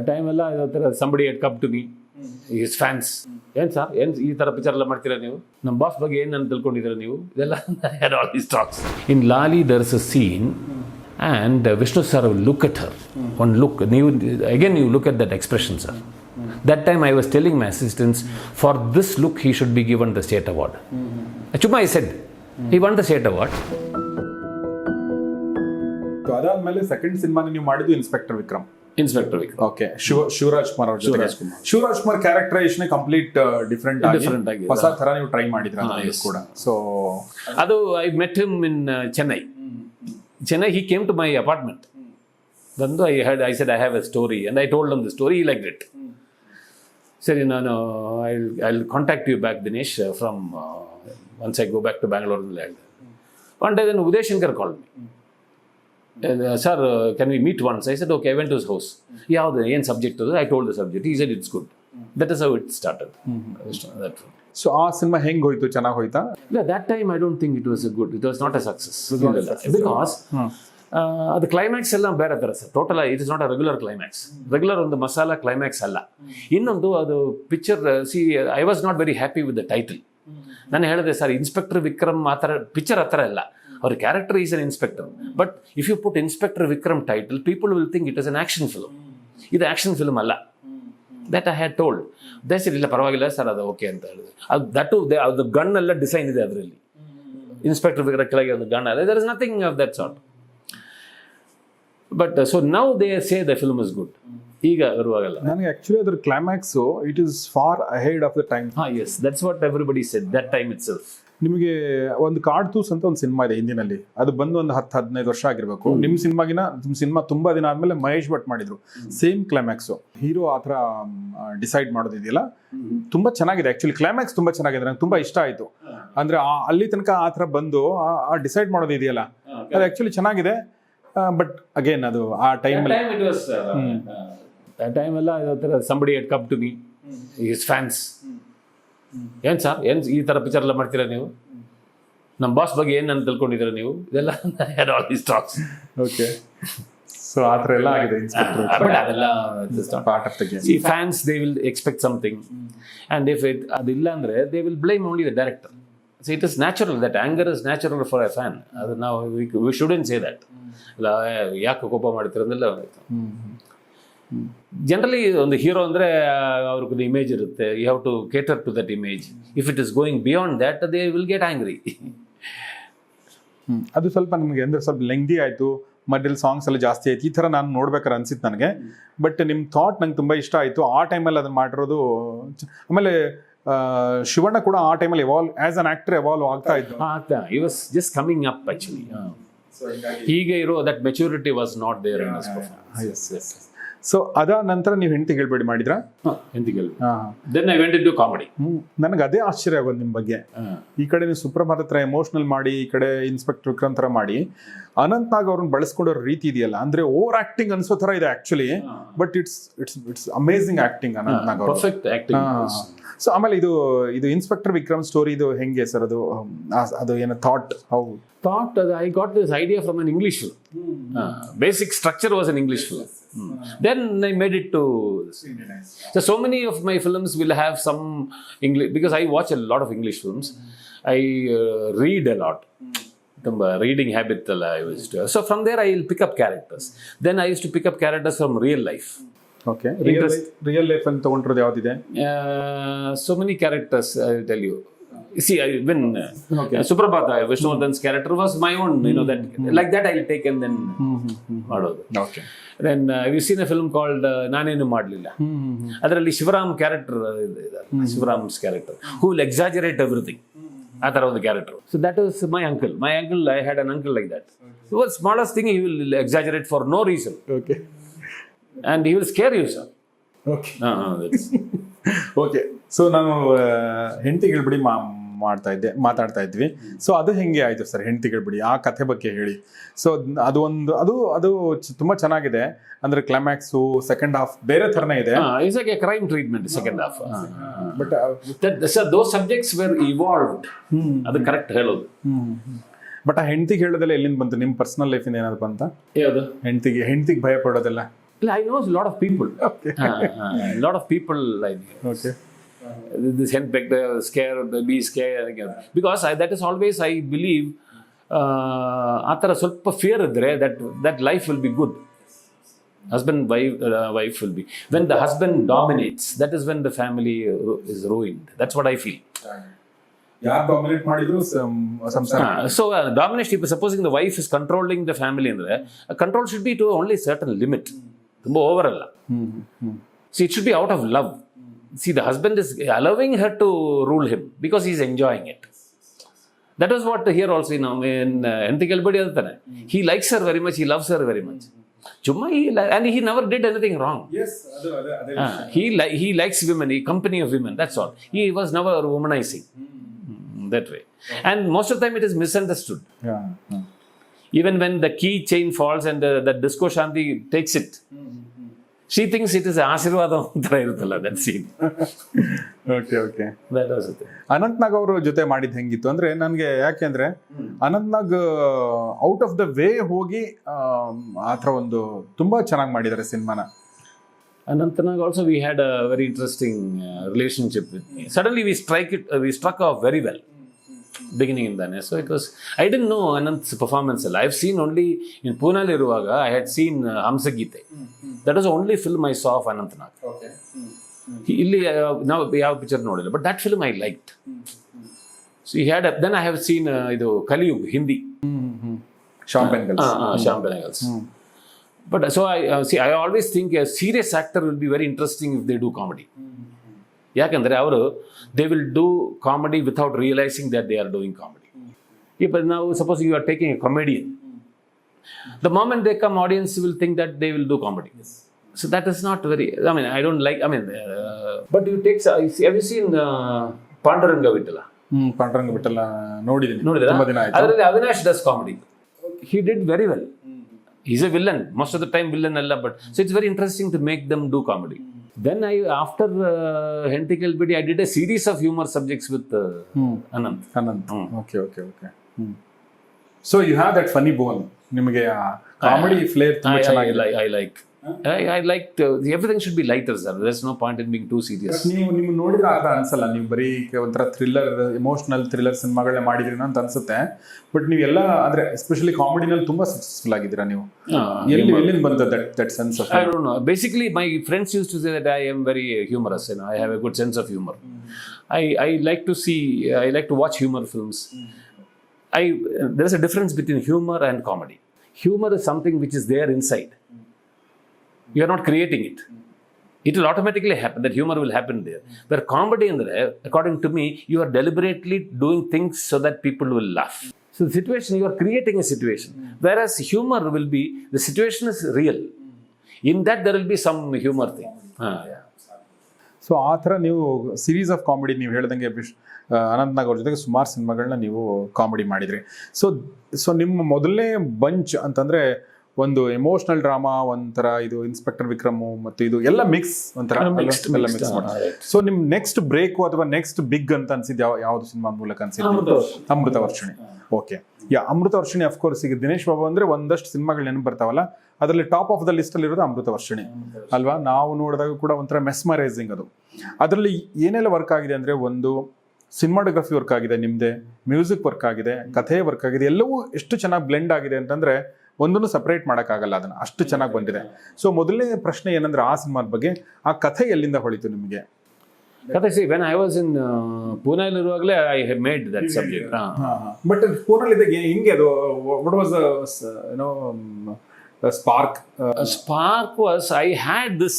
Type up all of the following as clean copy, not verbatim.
Time ಎಲ್ಲ somebody at come to me is fans ಏನು sir ಏನು ಈ ಥರ ಪಿಕ್ಚರ್ ಎಲ್ಲ ಮಾಡ್ತೀರಾ ನೀವು ನಮ್ಮ ಬಾಸ್ ಬಗ್ಗೆ ಏನು ತಿಳ್ಕೊಂಡಿದ್ದೀರಾ ನೀವು ಇದೆಲ್ಲ all these talks in Laali there is a scene and Vishnu sir look at her one look ನೀವು again you look at that expression sir that time I was telling my assistants for this look he should be given the state award chuma I said he won the state award so ಅದಾದ್ಮೇಲೆ second cinema ನೀವು ಮಾಡಿದ್ದು inspector Vikram okay Shivaraj Kumar ಅವ್ರ ಜೊತೆ Shivaraj Kumar characterisation complete different ಆಗಿ ಹೊಸ ತರ ನೀವು try ಮಾಡಿದ್ರ ಕೂಡ ಸೊ ಅದು I met him in Chennai he came to my apartment ಬಂದು I said I have a story and I told him the story he liked it ಸರಿ ನಾನು I'll contact you back Dinesh from once I go back to Bangalore one day then Uday Shankar called me sir can we meet once I said okay I went to his house ಯಾವುದು ಏನು subject ಅದು I told the subject he said it's good that is how it started that so ಆ cinema ಹೆಂಗ್ ಹೋಯ್ತು ಚೆನ್ನಾಗಿ ಹೋಯ್ತಾ ಇಲ್ಲ that time I don't think it was a good it was not a success because ಅದು climax ಎಲ್ಲ ಬೇರೆ ಥರ sir total it is not a regular ಒಂದು ಮಸಾಲಾ ಕ್ಲೈಮ್ಯಾಕ್ಸ್ ಅಲ್ಲ ಇನ್ನೊಂದು ಅದು picture I was not very happy with the title ನಾನು ಹೇಳಿದೆ ಸರ್ ಇನ್ಸ್ಪೆಕ್ಟರ್ ವಿಕ್ರಮ್ ಆ ಥರ ಪಿಕ್ಚರ್ ಆ ಥರ ಇಲ್ಲ ಅವ್ರ character is an inspector but if you put inspector Vikram title people will think it is an action film ಇದು ಆಕ್ಷನ್ ಫಿಲ್ಮ್ ಅಲ್ಲ ದಟ್ ಐ ಹ್ಯಾಡ್ ಟೋಲ್ಡ್ ದಯವಿಟ್ಟು ಇಲ್ಲ ಪರವಾಗಿಲ್ಲ ಸರ್ ಅದು ಓಕೆ ಅಂತ ಹೇಳಿದೆ ಅದು ಅದು ಗನ್ ಎಲ್ಲ ಡಿಸೈನ್ ಇದೆ ಅದರಲ್ಲಿ ಇನ್ಸ್ಪೆಕ್ಟರ್ ವಿಕ್ರಮ್ ಕೆಳಗೆ ಒಂದು ಗನ್ ಇದೆ there is nothing of that sort but so now they say the film is good ಈಗ ಬರುವಾಗಲ್ಲ ನನಗೆ ಆಕ್ಚುಲಿ ಅದ್ರ climax it is far ahead of the time yes that's what everybody said that time ಇಟ್ ಸೆಲ್ಫ್ ನಿಮಗೆ ಒಂದು ಕಾರ್ಡ್-2 ಅಂತ ಒಂದು ಸಿನಿಮಾ ಇದೆ ಹಿಂದಿನಲ್ಲಿ ಅದು ಬಂದು ಒಂದು 10-15 ವರ್ಷ ಆಗಿರ್ಬೇಕು ನಿಮ್ಮ ಸಿನಿಮಾ ತುಂಬಾ ದಿನ ಆದ್ಮೇಲೆ ಮಹೇಶ್ ಭಟ್ ಮಾಡಿದ್ರು ಸೇಮ್ ಕ್ಲೈಮ್ಯಾಕ್ಸ್ ಹೀರೋ ಆ ಥರ ಡಿಸೈಡ್ ಮಾಡೋದಿದೆಯಲ್ಲ ತುಂಬಾ ಚೆನ್ನಾಗಿದೆ ಆಕ್ಚುಲಿ ಕ್ಲೈಮ್ಯಾಕ್ಸ್ ತುಂಬಾ ಚೆನ್ನಾಗಿದೆ ನಂಗೆ ತುಂಬಾ ಇಷ್ಟ ಆಯ್ತು ಅಂದ್ರೆ ಅಲ್ಲಿ ತನಕ ಆ ಥರ ಬಂದು ಆ ಡಿಸೈಡ್ ಮಾಡೋದಿದೆಯಲ್ಲ ಅದು ಆಕ್ಚುಲಿ ಚೆನ್ನಾಗಿದೆ ಬಟ್ ಅಗೇನ್ ಅದು ಆ ಟೈಮಲ್ಲಿ ಟೈಮ್ ಎಲ್ಲ somebody at come to me is fans ಏನು ಸರ್ ಏನು ಈ ಥರ ಪಿಕ್ಚರ್ ಎಲ್ಲ ಮಾಡ್ತೀರಾ ನೀವು ನಮ್ಮ ಬಾಸ್ ಬಗ್ಗೆ ಏನು ತಿಳ್ಕೊಂಡಿದ್ದೀರಾ ನೀವು ಇದೆಲ್ಲ all these talks okay so ಆ ಥರ ಎಲ್ಲ ಆಗಿದೆ ಅದೆಲ್ಲ ಪಾರ್ಟ್ ಆಫ್ ದ ಗೇಮ್ ಈ fans they will expect something and if it ಅದಿಲ್ಲ ಅಂದರೆ they will blame only the director so it is natural that anger is natural for a fan ಅದು ನಾವು ವಿ ಶುಡಂಟ್ ಸೇ ದಟ್ ಇಲ್ಲ ಯಾಕೆ ಕೋಪ ಮಾಡ್ತಿರೋದೆಲ್ಲ generally ಒಂದು hero ಅಂದರೆ ಅವ್ರಿಗೊಂದು ಇಮೇಜ್ ಇರುತ್ತೆ you have to cater to that image if it is going beyond that they will get angry ಅದು ಸ್ವಲ್ಪ ನಿಮಗೆ ಅಂದರೆ ಸ್ವಲ್ಪ ಲೆಂಗ್ದಿ ಆಯಿತು ಮಧ್ಯದಲ್ಲಿ ಸಾಂಗ್ಸ್ ಎಲ್ಲ ಜಾಸ್ತಿ ಆಯ್ತು ಈ ಥರ ನಾನು ನೋಡ್ಬೇಕಾರೆ ಅನ್ಸಿತ್ತು ನನಗೆ ಬಟ್ ನಿಮ್ಮ ಥಾಟ್ ನಂಗೆ ತುಂಬ ಇಷ್ಟ ಆಯಿತು ಆ ಟೈಮಲ್ಲಿ ಅದನ್ನು ಮಾಡಿರೋದು ಆಮೇಲೆ ಶಿವಣ್ಣ ಕೂಡ ಆ ಟೈಮಲ್ಲಿ ಆಸ್ ಅನ್ ಆಕ್ಟರ್ ಎವಾಲ್ವ್ ಆಗ್ತಾ ಇತ್ತು he was just coming up actually ಹೀಗೆ ಇರೋ that maturity was not there in his performance so ಅದ ನಂತರ ನೀವು ಹೆಂಡತಿ ಹೇಳ್ಬೇಡಿ ಮಾಡಿದ್ರಾ then I went into comedy ನನಗೆ ಅದೇ ಆಶ್ಚರ್ಯ ಆಗೋದು ನಿಮ್ಮ ಬಗ್ಗೆ ಈ ಕಡೆ ನೀವು ಸುಪ್ರಭಾತ್ ಹತ್ರ ಎಮೋಷನಲ್ ಮಾಡಿ ಈ ಕಡೆ ಇನ್ಸ್ಪೆಕ್ಟರ್ ವಿಕ್ರಮ್ ಥರ ಮಾಡಿ ಅನಂತ್ ನಾಗ್ ಅವ್ರನ್ನ ಬಳಸ್ಕೊಂಡೋ ರೀತಿ ಇದೆಯಲ್ಲ ಅಂದ್ರೆ ಓವರ್ ಆಕ್ಟಿಂಗ್ ಅನ್ಸೋ ಥರ ಇದೆ actually but it's amazing acting Anant Nag ಅವರು ಪರ್ಫೆಕ್ಟ್ ಆಕ್ಟಿಂಗ್ ಸೊ ಆಮೇಲೆ ಇದು ಇನ್ಸ್ಪೆಕ್ಟರ್ ವಿಕ್ರಮ್ ಸ್ಟೋರಿ ಇದು ಹೆಂಗೆ ಸರ್ ಅದು ಏನು thought I got this idea from an English film. Basic structure was an English film. Then I made it to so many of my films will have some English because I watch a lot of English films. I read a lot. Reading habit I used to. So from there I will pick up characters. Then I used to pick up characters from real life. Okay. Real life ಅಂತ ತಗೊಂಡಿರೋದು ಯಾವ್ದಿದೆ? So many characters I will tell you. See, when Suprabhata, Vishnuvardhan's character was my own, that like that I'll take and then ಮಾಡೋದು. Okay. Then we've seen a film called ನಾನೇನು ಮಾಡಲಿಲ್ಲ. ಅದರಲ್ಲಿ Shivaram character Shivaram's character who will exaggerate everything. ಆ ಥರ ಒಂದು character. So that was my uncle. I had an uncle like that. It was smallest thing he will exaggerate for no reason. Okay. And he will scare you, sir. Okay. Okay so ನಾನು ಹೆಂಡತಿಗಳು ಬಿಡಿ ಮಾತಾಡ್ತಾ ಇದ್ವಿ so ಅದು ಹೆಂಗೆ ಆಯ್ತು sir ಹೆಂಡತಿಗಳು ಬಿಡಿ ಆ ಕಥೆ ಬಗ್ಗೆ ಹೇಳಿ ಸೊ ಅದು ತುಂಬಾ ಚೆನ್ನಾಗಿದೆ ಅಂದ್ರೆ ಕ್ಲೈಮ್ಯಾಕ್ಸು ಸೆಕೆಂಡ್ ಹಾಫ್ ಬೇರೆ ಥರನೇ ಇದೆ it's like a crime treatment second half but those subjects were evolved ಅದು ಕರೆಕ್ಟ್ ಹೇಳೋದು ಬಟ್ ಆ ಹೆಂಡತಿಗೆ ಹೇಳೋದೆಲ್ಲ ಎಲ್ಲಿಂದ ಬಂತು ನಿಮ್ಮ ಪರ್ಸನಲ್ ಲೈಫಿಂದ ಏನಾದ್ರು ಬಂತ ಯಾವುದು ಹೆಂಡತಿಗೆ ಭಯ ಪಡೋದೆಲ್ಲ I know a lot of people. Okay. A lot of people like Okay. this henpecked, scared, be scared. Because that is always, I believe, ಆ ಥರ ಸ್ವಲ್ಪ ಫಿಯರ್ ಇದ್ದರೆ that life will be good. Husband, wife will be. When the husband dominates, that is when the family is ruined. That's what I feel. ಯಾರು dominate ಮಾಡಿದ್ರು ಸಂಸಾರ. So domination, supposing the wife is controlling the family, ಅಂದರೆ control should be to only certain limit. ತುಂಬ over ಅಲ್ಲ. See, it should be out of love. See, the husband is allowing her to rule him because he is enjoying it. That is what here also, in ಹೆಂಡತಿ ಕೇಳ್ಬೇಡಿ ಅಂತಾನೆ. He likes her very much, he loves her very much. Chumma and he never did anything wrong. Yes, he likes women, company of women, that's all. He was never womanizing that way. And most of the time it is misunderstood. Yeah. Even when the key chain falls and that Disco Shanti takes it, she thinks it is ಆಶೀರ್ವಾದ ಅಂತ ಇರುತ್ತಲ್ಲ, that scene. Okay. That was it. Anantnag ಅವ್ರ ಜೊತೆ ಮಾಡಿದ್ ಹೆಂಗಿತ್ತು ಅಂದ್ರೆ, ನನಗೆ ಯಾಕೆಂದ್ರೆ Anantnag out of the way ಹೋಗಿ ಆ ಥರ ಒಂದು ತುಂಬಾ ಚೆನ್ನಾಗಿ ಮಾಡಿದ್ದಾರೆ ಸಿನಿಮಾನ. Anantnag also, we had a very interesting relationship with me. Suddenly we struck off very well beginning in Dinesh. So it was, I didn't know Anant's performance. I've seen only in Pune iruvaga, I had seen Hamsagite. That was the only film I saw of Anantnag. Okay. Illi now ಯಾವ picture ನೋಡಿಲ್ಲ, but that film I liked. So he had then I have seen ಇದು ಕಲಿಯುಗ್ Hindi, Sean Penn Girls. Sean Penn Girls. But so I always think a serious actor will be very interesting if they do comedy. ಯಾಕಂದ್ರೆ ಅವರು they will do comedy without realizing that they are doing comedy. If now suppose you are taking a comedian, the moment they come, audience will think that they will do comedy. So that is not very, I mean, I don't like, I mean, but you take, have you seen Panduranga Vittala? Panduranga Vittala ನೋಡಿದ್ದೀನಿ, ನೋಡಿದ್ರಾ? ತುಂಬಾ ದಿನ ಆಯ್ತು. ಅದರಲ್ಲಿ Avinash does comedy. He did very well. He's a villain, most of the time villain alla, but so it's very interesting to make them do comedy. Then after ಹೆಂಡತಿ ಕೇಳ್ಬೇಡಿ, I did a series of humor subjects with Anant. Okay. So you have that funny bone. ನಿಮಗೆ comedy flare ತುಂಬಾ ಚೆನ್ನಾಗಿದೆ. I liked everything should be lighter, sir. There's no point in being too serious. ನೀವು ನೋಡಿದ್ರೆ ಆ ಥರ ಅನ್ಸಲ್ಲ, ನೀವು ಬರೀ ಒಂಥರ ಥ್ರಿಲ್ಲರ್, ಎಮೋಷನಲ್ ಥ್ರಿಲ್ಲರ್ ಸಿನಿಮಾಗಳನ್ನ ಮಾಡಿದ್ರಿ ಅಂತ ಅನ್ಸುತ್ತೆ. ಬಟ್ ನೀವೆಲ್ಲ ಅಂದ್ರೆ ಎಸ್ಪೆಷಲಿ ಕಾಮಿಡಿನಲ್ಲಿ ತುಂಬಾ ಸಕ್ಸಸ್ಫುಲ್ ಆಗಿದ್ದೀರಾ ನೀವು. ಎಲ್ಲಿಂದ ಬಂತು that sense of? I don't know. Basically, my friends used to say that I am very humorous. I have a good sense of humor. I like to watch humor films. There is a difference between humor and comedy. Humor is something which is there inside. You are not creating it. It will automatically happen. That humor will happen there. Where comedy, according to me, you are deliberately doing things so that people will laugh. So the situation, you are creating a situation. Whereas humor will be, the situation is real. In that there will be some humor thing. So ಆ ಥರ ನೀವು series of comedy, ನೀವು ಹೇಳ್ದಂಗೆ ಅನಂತ್ನಾಗ್ ಅವ್ರ ಜೊತೆಗೆ ಸುಮಾರು ಸಿನಿಮಾಗಳನ್ನ ನೀವು ಕಾಮಿಡಿ ಮಾಡಿದ್ರಿ. ಸೊ ನಿಮ್ಮ ಮೊದಲನೇ ಬಂಚ್ ಅಂತಂದ್ರೆ ಒಂದು ಎಮೋಷನಲ್ ಡ್ರಾಮಾ, ಒಂಥರ ಇದು ಇನ್ಸ್ಪೆಕ್ಟರ್ ವಿಕ್ರಮ್ ಮತ್ತು ಇದು ಎಲ್ಲ ಮಿಕ್ಸ್, ಒಂಥರ ಎಲ್ಲ ಮಿಕ್ಸ್ ಮಾಡಿ. ಸೊ ನಿಮ್ ನೆಕ್ಸ್ಟ್ ಬ್ರೇಕ್ ಅಥವಾ ನೆಕ್ಸ್ಟ್ ಬಿಗ್ ಅಂತ ಅನ್ಸಿದ್ ಯಾವ್ದು ಸಿನಿಮಾ ಮೂಲಕ ಅನ್ಸಿದ್ದು? ಅಮೃತ ವರ್ಷಿಣಿ. ಓಕೆ, ಅಮೃತ ವರ್ಷಿಣಿ ಅಫ್ಕೋರ್ಸ್. ಈಗ ದಿನೇಶ್ ಬಾಬು ಅಂದ್ರೆ ಒಂದಷ್ಟು ಸಿನಿಮಾಗಳು ನೆನಪು ಬರ್ತಾವಲ್ಲ, ಅದರಲ್ಲಿ ಟಾಪ್ ಆಫ್ ದ ಲಿಸ್ಟ್ ಅಲ್ಲಿ ಇರೋದು ಅಮೃತ ವರ್ಷಿಣಿ ಅಲ್ವಾ? ನಾವು ನೋಡಿದಾಗ ಕೂಡ ಒಂಥರ ಮೆಸ್ಮರೈಸಿಂಗ್ ಅದು. ಅದರಲ್ಲಿ ಏನೆಲ್ಲ ವರ್ಕ್ ಆಗಿದೆ ಅಂದ್ರೆ, ಒಂದು ಸಿನಿಮಾಟೋಗ್ರಫಿ ವರ್ಕ್ ಆಗಿದೆ ನಿಮ್ದೆ, ಮ್ಯೂಸಿಕ್ ವರ್ಕ್ ಆಗಿದೆ, ಕಥೆ ವರ್ಕ್ ಆಗಿದೆ, ಎಲ್ಲವೂ ಎಷ್ಟು ಚೆನ್ನಾಗಿ ಬ್ಲೆಂಡ್ ಆಗಿದೆ ಅಂತಂದ್ರೆ ಒಂದನ್ನು ಸಪರೇಟ್ ಮಾಡೋಕ್ಕಾಗಲ್ಲ, ಅದನ್ನ ಅಷ್ಟು ಚೆನ್ನಾಗಿ ಬಂದಿದೆ. ಸೊ ಮೊದಲನೇ ಪ್ರಶ್ನೆ ಏನಂದ್ರೆ, ಆ ಸಿನಿಮಾದ ಬಗ್ಗೆ, ಆ ಕಥೆ ಎಲ್ಲಿಂದ ಹೊಳಿತು ನಿಮಗೆ? ಕಥೆ when I was in Pune ಇರುವಾಗಲೇ I had made that subject. But ಪೂನಲ್ಲಿ ಇದ್ದಾಗ ಹಿಂಗೆ ಅದು what was the spark? Spark was, I had this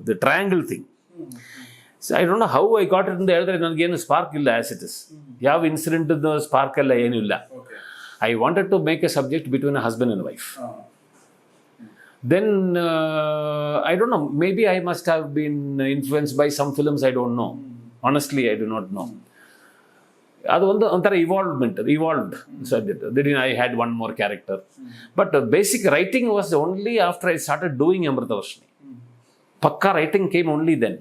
the triangle thing. So I don't know how I got it ಅಂತ ಹೇಳಿದ್ರೆ ನನಗೇನು spark ಇಲ್ಲ, as it is. ಯಾವ ಇನ್ಸಿಡೆಂಟ್ ಸ್ಪಾರ್ಕ್ ಎಲ್ಲ ಏನೂ ಇಲ್ಲ. I wanted to make a subject between a husband and a wife. Then I don't know, maybe I must have been influenced by some films, I don't know. Honestly, I do not know. ಅದು ಒಂಥರ evolved subject. Then I had one more character. But basic writing was only after I started doing Amrita Varshini. Pakka writing came only then.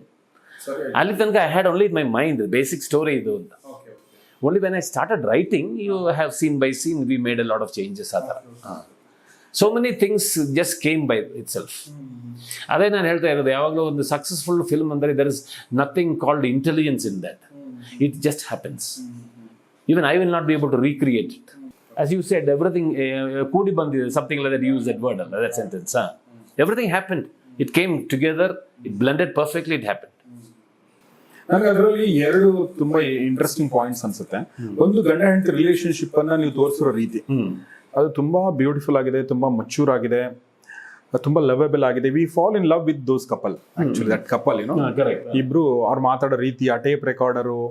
ಅಲ್ಲಿ ತನಕ I had only in my mind the basic story ಇದು ಅಂತ. Only when I started writing, you have scene by scene, we made a lot of changes. So many things just came by itself. ಅದೇ ನಾನು ಹೇಳ್ತಾ ಇರೋದು, ಯಾವಾಗಲೂ ಒಂದು successful film ಅಂದರೆ there is nothing called intelligence in that. It just happens. Even I will not be able to recreate it. As you said, everything ಕೂಡಿ ಬಂದಿದೆ, something like that, use that word, that sentence. Everything happened. It came together, it blended perfectly, it happened. ನನಗೆ ಅದರಲ್ಲಿ ಎರಡು ತುಂಬಾ interesting points ಅನ್ಸುತ್ತೆ. ಒಂದು, ಗಂಡ ಹೆಂಡತಿ ರಿಲೇಶನ್ಶಿಪ್ ಅನ್ನ ನೀವು ತೋರಿಸಿರೋ ರೀತಿ ಅದು ತುಂಬಾ ಬ್ಯೂಟಿಫುಲ್ ಆಗಿದೆ, ತುಂಬಾ ಮಚ್ಯೂರ್ ಆಗಿದೆ, ತುಂಬಾ ಲವಬಲ್ ಆಗಿದೆ. V fall in love with those couple. Actually that couple ಇಬ್ರು ಅವ್ರು ಮಾತಾಡೋ ರೀತಿ, ಆ ಟೇಪ್ ರೆಕಾರ್ಡರು,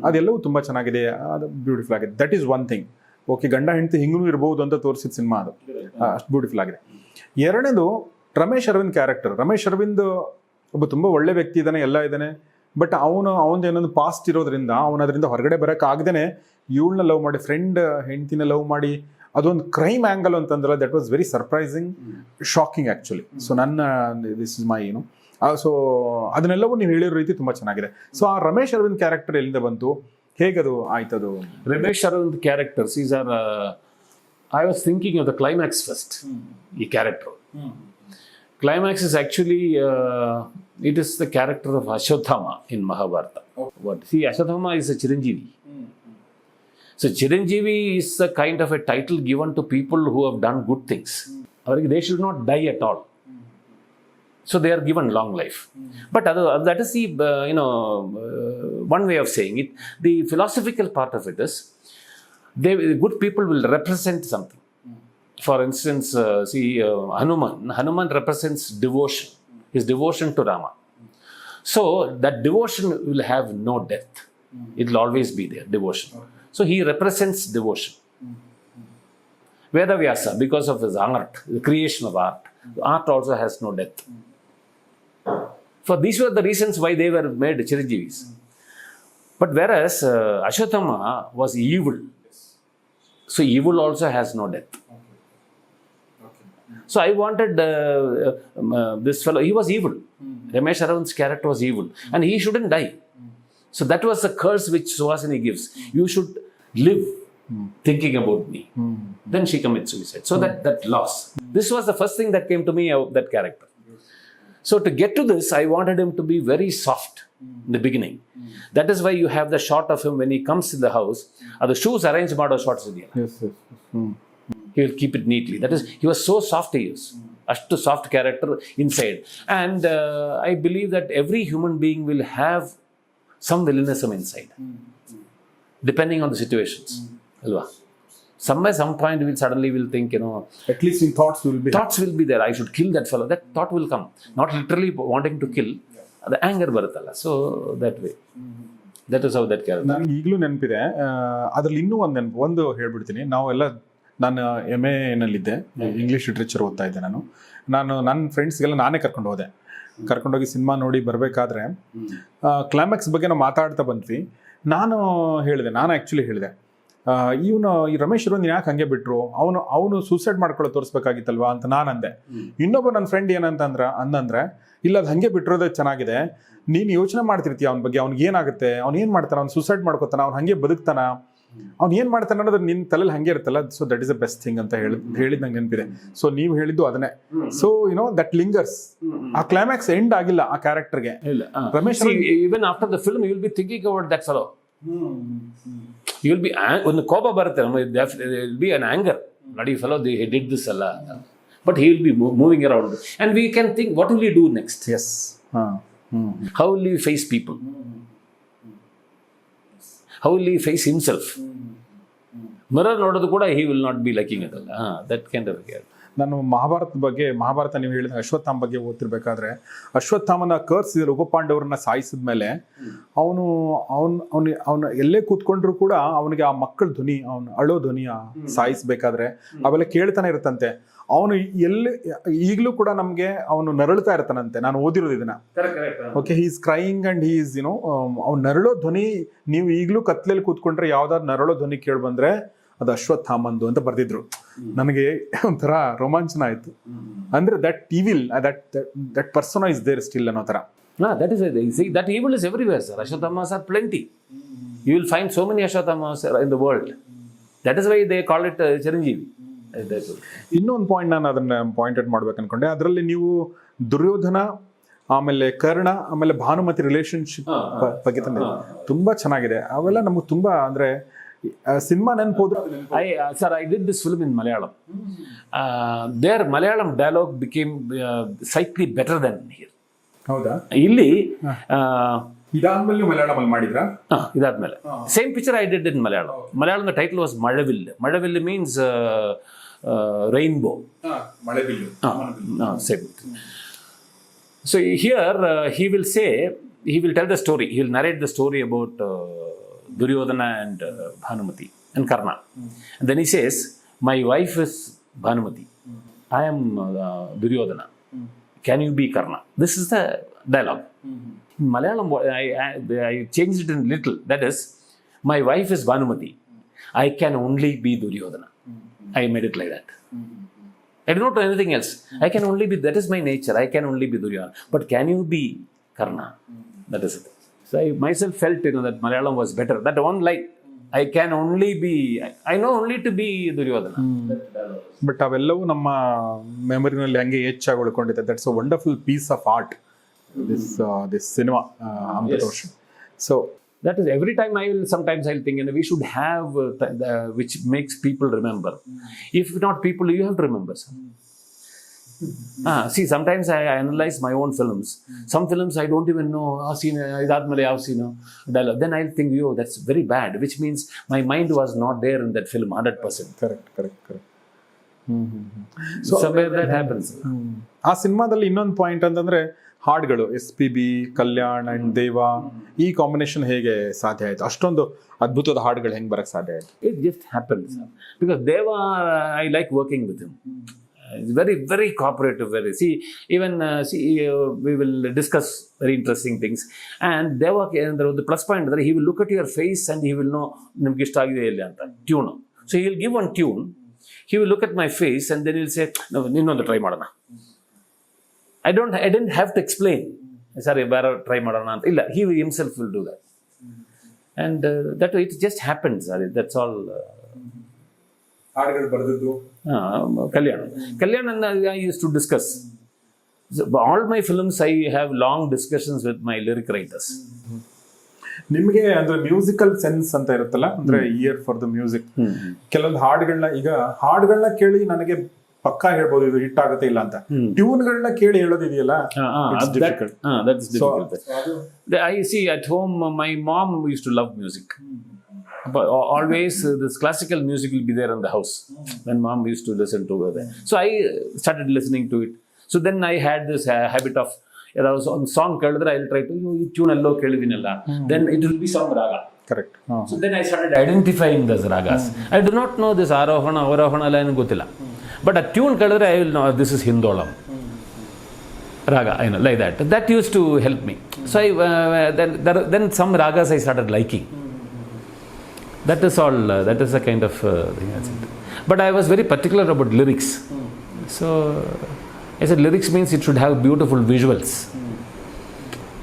ಅದೆಲ್ಲವೂ ತುಂಬಾ ಚೆನ್ನಾಗಿದೆ, ಅದು ಬ್ಯೂಟಿಫುಲ್ ಆಗಿದೆ. That is one thing. Okay, ಗಂಡ ಹೆಂಡತಿ ಹಿಂಗೂ ಇರ್ಬೋದು ಅಂತ ತೋರಿಸಿದ ಸಿನಿಮಾ ಅದು, ಅಷ್ಟು ಬ್ಯೂಟಿಫುಲ್ ಆಗಿದೆ. ಎರಡನೇದು, ರಮೇಶ್ ಅರವಿಂದ್ ಕ್ಯಾರೆಕ್ಟರ್. ರಮೇಶ್ ಅರವಿಂದ್ ಒಬ್ಬ ತುಂಬಾ ಒಳ್ಳೆ ವ್ಯಕ್ತಿ ಇದ್ದಾನೆ, ಎಲ್ಲ ಇದ್ದಾನೆ. ಬಟ್ ಅವನದು ಏನೊಂದು ಪಾಸ್ಟ್ ಇರೋದ್ರಿಂದ ಅವನು ಅದರಿಂದ ಹೊರಗಡೆ ಬರೋಕ್ಕಾಗ್ದೇನೆ ಇವಳನ್ನ ಲವ್ ಮಾಡಿ, ಫ್ರೆಂಡ್ ಹೆಂಡತಿನ ಲವ್ ಮಾಡಿ, ಅದೊಂದು ಕ್ರೈಮ್ ಆ್ಯಂಗಲ್ ಅಂತಂದ್ರೆ that was very surprising, shocking actually. So this is my so ಅದನ್ನೆಲ್ಲವೂ ನೀವು ಹೇಳಿರೋ ರೀತಿ ತುಂಬ ಚೆನ್ನಾಗಿದೆ. ಸೊ ಆ ರಮೇಶ್ ಅರವಿಂದ್ ಕ್ಯಾರೆಕ್ಟರ್ ಎಲ್ಲಿಂದ ಬಂತು, ಹೇಗದು ಆಯ್ತದು? Ramesh Arvind characters is are, I was thinking of the climax first. ಈ character climax is actually it is the character of Ashwatthama in Mahabharata. What? See, Ashwatthama is a Chiranjeevi. So Chiranjeevi is a kind of a title given to people who have done good things. They should not die at all. So they are given long life. But that is the one way of saying it. The philosophical part of it is, good people will represent something. For instance, Hanuman represents devotion, his devotion to Rama. So that devotion will have no death. It will always be there, devotion. So he represents devotion. Vedavyasa, because of his art, the creation of art, art also has no death. For these were the reasons why they were made Chiranjeevis. But whereas Ashwatthama was evil, so evil also has no death. So I wanted this fellow, he was evil. Ramesh Aravind's character was evil and he shouldn't die. So that was the curse which Suhasini gives. You should live thinking about me. Then she commits suicide. So that loss. This was the first thing that came to me of that character. So to get to this, I wanted him to be very soft in the beginning. That is why you have the shot of him when he comes in the house. The shoes arranged mado shots idea. Yes. He will keep it neatly. That is, he was so soft he is. Ashtu soft character inside. And I believe that every human being will have some villainism inside. Depending on the situations. Alva. Somewhere, some point, we will suddenly think, at least in thoughts will be. Thoughts will be there. I should kill that fellow. That thought will come. Not literally wanting to kill. The anger baruttalla. So, that way. That is how that character. ನನಗೆ ಈಗಲೂ ನೆನಪಿದೆ. ಅದರಲ್ಲಿ ಇನ್ನೂ ಒಂದು ಹೇಳ್ಬಿಡ್ತೀನಿ. ನಾವೆಲ್ಲ, ನಾನು MA ನಲ್ಲಿದ್ದೆ, English literature ಓದ್ತಾ ಇದ್ದೆ. ನಾನು ನನ್ನ ಫ್ರೆಂಡ್ಸ್ಗೆಲ್ಲ ನಾನೇ ಕರ್ಕೊಂಡೋಗಿ ಸಿನಿಮಾ ನೋಡಿ ಬರಬೇಕಾದ್ರೆ ಕ್ಲೈಮ್ಯಾಕ್ಸ್ ಬಗ್ಗೆ ನಾವು ಮಾತಾಡ್ತಾ ಬಂದ್ವಿ. ನಾನು ಆ್ಯಕ್ಚುಲಿ ಹೇಳಿದೆ, ಈ ರಮೇಶ್ ಅರವಿಂದ್ ಯಾಕೆ ಹಂಗೆ ಬಿಟ್ರು, ಅವನು ಸೂಸೈಡ್ ಮಾಡ್ಕೊಳ್ಳೋ ತೋರಿಸ್ಬೇಕಾಗಿತ್ತಲ್ವಾ ಅಂತ ನಾನು ಅಂದೆ. ಇನ್ನೊಬ್ಬ ನನ್ನ ಫ್ರೆಂಡ್ ಅಂದಂದ್ರೆ ಇಲ್ಲ, ಅದು ಹಂಗೆ ಬಿಟ್ಟಿರೋದೇ ಚೆನ್ನಾಗಿದೆ, ನೀನು ಯೋಚನೆ ಮಾಡ್ತಿರ್ತೀಯ ಅವನ ಬಗ್ಗೆ, ಅವ್ನಿಗೆ ಏನಾಗುತ್ತೆ, ಅವ್ನು ಏನು ಮಾಡ್ತಾನೆ, ಅವ್ನು ಸೂಸೈಡ್ ಮಾಡ್ಕೋತಾನ, ಅವ್ನು ಹಂಗೆ ಬದುಕ್ತಾನ, ಅವ್ನು ಏನು ಮಾಡ್ತಾನೆ ಅನ್ನೋದು ನಿನ್ನ ತಲೆಯಲ್ಲಿ ಹಂಗೆ ಇರುತ್ತಲ್ಲ. So that is the best thing ಅಂತ ಹೇಳಿದ್ ನಂಗೆ ನೆನಪಿದೆ. ಸೊ ನೀವು ಹೇಳಿದ್ದು ಅದನ್ನೇ. So that ಲಿಂಗರ್ಸ್. ಆ ಕ್ಲೈಮ್ಯಾಕ್ಸ್ ಎಂಡ್ ಆಗಿಲ್ಲ ಆ ಕ್ಯಾರೆಕ್ಟರ್ಗೆ. Ramesh, even after the film you will be thinking about that fellow. You will be ಒಂದು ಕೋಪ ಬರುತ್ತೆ, there will be an anger. Bloody fellow, they did this alla. But he will be moving around and we can think, what will he do next? Yes. How will he face people? How will he face himself? Mirror ನೋಡೋದು ಕೂಡ he will not be liking it all. That kind of care. ನಾನು ಮಹಾಭಾರತ ನೀವು ಹೇಳಿದ ಅಶ್ವತ್ಥಾಮ ಬಗ್ಗೆ ಓದ್ತಿರ್ಬೇಕಾದ್ರೆ, ಅಶ್ವತ್ಥಾಮನ ಕರ್ಸ್ ಉಪಪಾಂಡವರನ್ನ ಸಾಯಿಸಿದ ಮೇಲೆ ಅವನು ಎಲ್ಲೇ ಕೂತ್ಕೊಂಡ್ರು ಕೂಡ ಅವನಿಗೆ ಆ ಮಕ್ಕಳ ಧ್ವನಿ, ಅವನು ಅಳೋ ಧ್ವನಿ ಸಾಯಿಸ್ಬೇಕಾದ್ರೆ ಅವೆಲ್ಲ ಕೇಳ್ತಾನೆ ಇರುತ್ತಂತೆ. ಅವನು ಈಗಲೂ ಕೂಡ ನಮ್ಗೆ ಅವನು ನರಳ್ತಾ ಇರ್ತಾನಂತೆ. ನಾನು ಓದಿರೋದು ಇದನ್ನ. Okay, he is crying and he is ಅವ್ನು ನರಳೋ ಧ್ವನಿ, ನೀವು ಈಗಲೂ ಕತ್ಲೆಯಲ್ಲಿ ಕೂತ್ಕೊಂಡ್ರೆ ಯಾವ್ದಾದ್ರು ನರಳೋ ಧ್ವನಿ ಕೇಳಿ ಬಂದ್ರೆ ಅದು ಅಶ್ವತ್ಥಾಮಂದು ಅಂತ ಬರ್ದಿದ್ರು. ನನಗೆ ಒಂಥರ ರೋಮಾಂಚನ ಆಯ್ತು. ಅಂದ್ರೆ that evil, that person is there still ಅನ್ನೋ ತರ. That is it. See, that evil is everywhere, sir. Ashwathamas are plenty. You will find so many Ashwathamas in the world. That is why they call it Chiranjeevi. ಇನ್ನೊಂದು point ನಾನು ಅದನ್ನ point ಮಾಡ್ಬೇಕು ಅನ್ಕೊಂಡೆ. ಅದರಲ್ಲಿ ನೀವು ದುರ್ಯೋಧನ, ಆಮೇಲೆ ಕರ್ಣ, ಆಮೇಲೆ ಭಾನುಮತಿ ರಿಲೇಶನ್ಶಿಪ್ ಬಗ್ಗೆ ತಂದೆ ತುಂಬಾ ಚೆನ್ನಾಗಿದೆ. ಅವೆಲ್ಲ ನಮ್ಗೆ ತುಂಬಾ ಅಂದ್ರೆ cinema ನೆನಪೋದು. I did this film in Malayalam. Their Malayalam dialogue became slightly better than here. ಹೌದಾ? ಇಲ್ಲಿ ಇದಾದ್ಮೇಲೆ ಮಲಯಾಳಂ ಅಲ್ಲಿ ಮಾಡಿದ್ರಾ? ಇದಾದ್ಮೇಲೆ same picture I did in Malayalam. Malayalam title was Mazhavillu. Mazhavillu means rainbow. ಮಳೆಬಿಲ್ಲು. Same. So here he will tell the story. He will narrate the story about Duryodhana and Bhanumati and Karna. And then he says, my wife is Bhanumati. I am Duryodhana. Can you be Karna? This is the dialogue. In Malayalam, I changed it in little. That is, my wife is Bhanumati. I can only be Duryodhana. I made it like that. I do not know anything else. I can only be, that is my nature. I can only be Duryodhana. But can you be Karna? That is it. So I myself felt, that Malayalam was better. That one line, I can only be, I know only to be Duryodhana. But ಅವೆಲ್ಲವೂ ನಮ್ಮ ಮೆಮೊರಿನಲ್ಲಿ ಹಂಗೆ ಹೆಚ್ಚಾಗಿ ಉಳ್ಕೊಂಡಿದೆ. That's a wonderful piece of art, this cinema Amrutha Varsha. So that is, every time sometimes I'll think, we should have which makes people remember. If not people, you have to remember. See, sometimes I analyze my own films. Some films I don't even know scene idadmele yav scene dialogue. Then I'll think, that's very bad, which means my mind was not there in that film 100%. Correct. So somewhere that happens. ಆ ಸಿನಿಮಾದಲ್ಲಿ ಇನ್ನೊಂದು point ಅಂತಂದ್ರೆ ಹಾಡುಗಳು, SPB, Kalyan and ದೇವ, ಈ combination ಹೇಗೆ ಸಾಧ್ಯ ಆಯ್ತು? ಅಷ್ಟೊಂದು ಅದ್ಭುತವಾದ ಹಾಡುಗಳು ಹೆಂಗೆ ಬರಕ್ ಸಾಧ್ಯ ಆಯ್ತು? It just happens because Deva, I like working with him. He's very, very cooperative. We will discuss very interesting things. And Deva, the plus point is he will look at your face and he will know nimge ishta agide illa anta tune. So he will give one tune. He will look at my face and then he'll say, no, innondu try madana. I didn't have to explain. Sorry, better try madana anta illa. He himself will do that. And that way it just happens. That's all. ಹಾಡುಗಳು ಬರೆದದ್ದು Kalyan and I used to discuss. So, all my films I have long discussions with my lyric writers. ನಿಮಗೆ ಅಂದ್ರೆ musical sense ಅಂತ ಇರುತ್ತಲ್ಲ, ಅಂದ್ರೆ year for the music. ಕೆಲವೊಂದು ಹಾಡುಗಳನ್ನ ಕೇಳಿ ನನಗೆ ಪಕ್ಕಾ ಹೇಳ್ಬೋದು ಇದು ಹಿಟ್ ಆಗುತ್ತೆ ಇಲ್ಲ ಅಂತ. ಟ್ಯೂನ್ಗಳನ್ನ ಕೇಳಿ ಹೇಳೋದಿದೆಯಲ್ಲ, that's difficult. I see at home my mom used to love music. But always this classical music will be there in the house when mom used to listen to it. So I started listening to it. So then I had this habit of, on song keldre I'll try to tune allo kelidinalla, then it will be some raga. Correct. So then I started identifying those ragas. I do not know this arohana avarohana ಎಲ್ಲ ಏನು ಗೊತ್ತಿಲ್ಲ, but a tune keldre I will know this is Hindolam raga, like that used to help me. So then some ragas I started liking. That is all. That is a kind of thing. But I was very particular about lyrics. So I said lyrics means it should have beautiful visuals.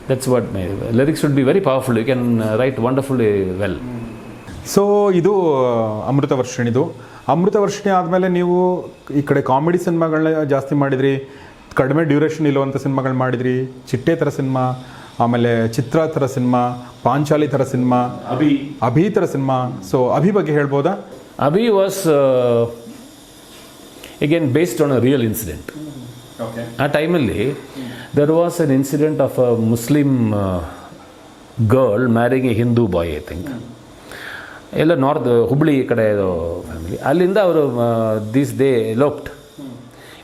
That's what my lyrics should be very powerful. You can write wonderfully well. So ಇದು ಅಮೃತ ವರ್ಷಿಣಿದು. ಅಮೃತ ವರ್ಷಿಣಿ ಆದಮೇಲೆ ನೀವು ಈ ಕಡೆ comedy ಸಿನಿಮಾಗಳನ್ನ ಜಾಸ್ತಿ ಮಾಡಿದ್ರಿ, ಕಡಿಮೆ duration ಇರುವಂಥ ಸಿನಿಮಾಗಳು ಮಾಡಿದ್ರಿ, ಚಿಟ್ಟೆ ಥರ ಸಿನಿಮಾ, ಆಮೇಲೆ ಚಿತ್ರ ಥರ ಸಿನಿಮಾ, ಪಾಂಚಾಲಿ ಥರ ಸಿನಿಮಾ, ಅಭಿ ಥರ ಸಿನಿಮಾ. ಸೊ ಅಭಿ ಬಗ್ಗೆ ಹೇಳ್ಬೋದಾ? Abhi was again based on a real incident. Okay. ಆ ಟೈಮಲ್ಲಿ there was an incident of a Muslim girl marrying a Hindu boy, I think. ಎಲ್ಲ ನಾರ್ತ್ ಹುಬ್ಳಿ ಕಡೆ ಫ್ಯಾಮಿಲಿ. ಅಲ್ಲಿಂದ ಅವರು they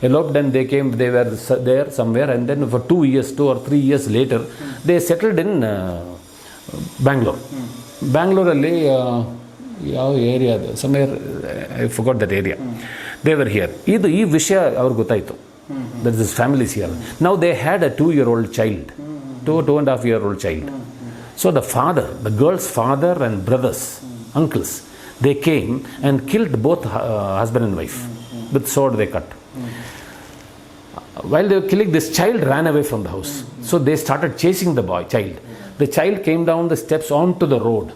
eloped and they were there somewhere, and then for 2 or 3 years later they settled in Bangalore. Bangalore ಅಲ್ಲಿ ಯಾವ area ಅದು, somewhere I forgot that area. They were here. ಈ ವಿಷಯ ಅವ್ರಿಗೆ ಗೊತ್ತಾಯಿತು, that this family is here. Now they had a 2-year-old child, 2.5-year-old child. So the girl's father and brothers, uncles, they came and killed both husband and wife with sword they cut. While they were killing, this child ran away from the house. So they started chasing the child. The child came down the steps onto the road.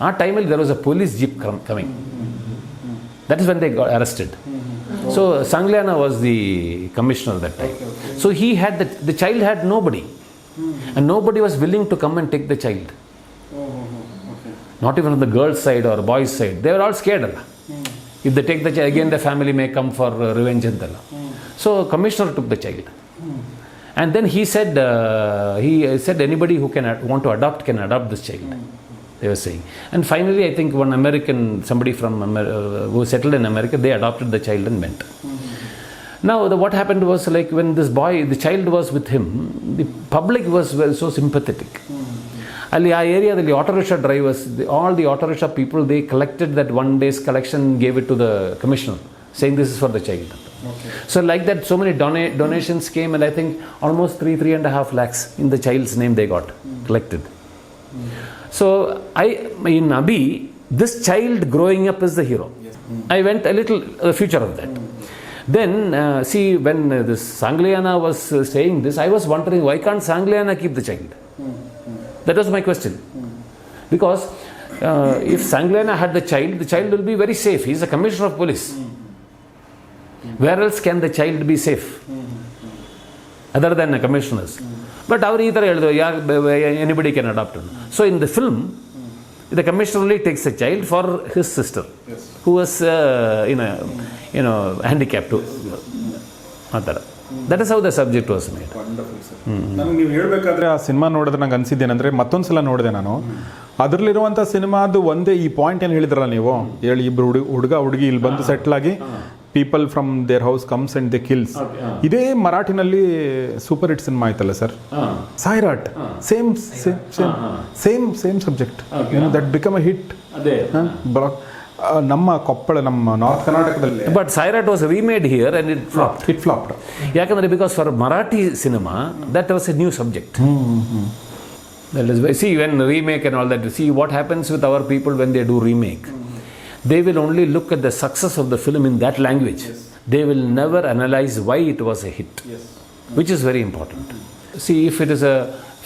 At time there was a police jeep coming. That is when they got arrested. So Sangliana was the commissioner that time. So he had the child had nobody, and nobody was willing to come and take the child. Not even on the girls' side or boys' side. They were all scared. If they take the child, again the family may come for revenge. So commissioner took the child. And then he said anybody who want to adopt can adopt this child. They were saying. And finally, I think one American, somebody from who settled in America, they adopted the child and went. Now, what happened was, like, when this boy, the child was with him, the public was so sympathetic. Ali, ಆ ಏರಿಯಾದಲ್ಲಿ auto rickshaw drivers, all the auto rickshaw people, they collected that one day's collection, gave it to the commissioner, saying this is for the child. So like that, so many donations came, and I think almost 3.5 lakhs in the child's name they got collected. So in Abhi, this child growing up is the hero. I went a little the future of that. Then see, when this Sangliana was saying this, I was wondering, why can't Sangliana keep the child? That was my question. Because if Sangliana had the child will be very safe. He is a commissioner of police. Where else can the child be safe other than the commissioners? But anybody can adopt him. So in the film, the commissioner only takes a child for his sister, who was handicapped. That is how the subject was made. ನನಗೆ ನೀವು ಹೇಳಬೇಕಾದ್ರೆ ಆ cinema ನೋಡಿದ್ರೆ ನಂಗೆ ಅನಿಸಿದ್ದೇನೆಂದರೆ, ಮತ್ತೊಂದ್ಸಲ ನೋಡಿದೆ ನಾನು, ಅದರಲ್ಲಿರುವಂಥ ಸಿನಿಮಾದು ಒಂದೇ ಈ ಪಾಯಿಂಟ್ ಏನು ಹೇಳಿದ್ರಲ್ಲ ನೀವು, ಹೇಳಿ ಇಬ್ಬರು ಹುಡುಗ ಹುಡುಗಿ ಇಲ್ಲಿ ಬಂದು ಸೆಟ್ಲ್ ಆಗಿ people from there house comes and they kills. ಇದೇ ಮರಾಠಿನಲ್ಲಿ ಸೂಪರ್ ಹಿಟ್ ಸಿನಿಮಾ ಆಯ್ತಲ್ಲ sir, Sairat. Same subject, that become a hit ನಮ್ಮ ಕೊಪ್ಪಳ, ನಮ್ಮ ನಾರ್ತ್ ಕರ್ನಾಟಕದಲ್ಲಿ. But Sairat was remade here and it flopped. ಯಾಕಂದ್ರೆ because for Marathi cinema that was a new subject. That is why, see, when remake and all that, see what happens with our people when they do remake. They will only look at the success of the film in that language. They will never analyze why it was a hit, which is very important. See, if it is a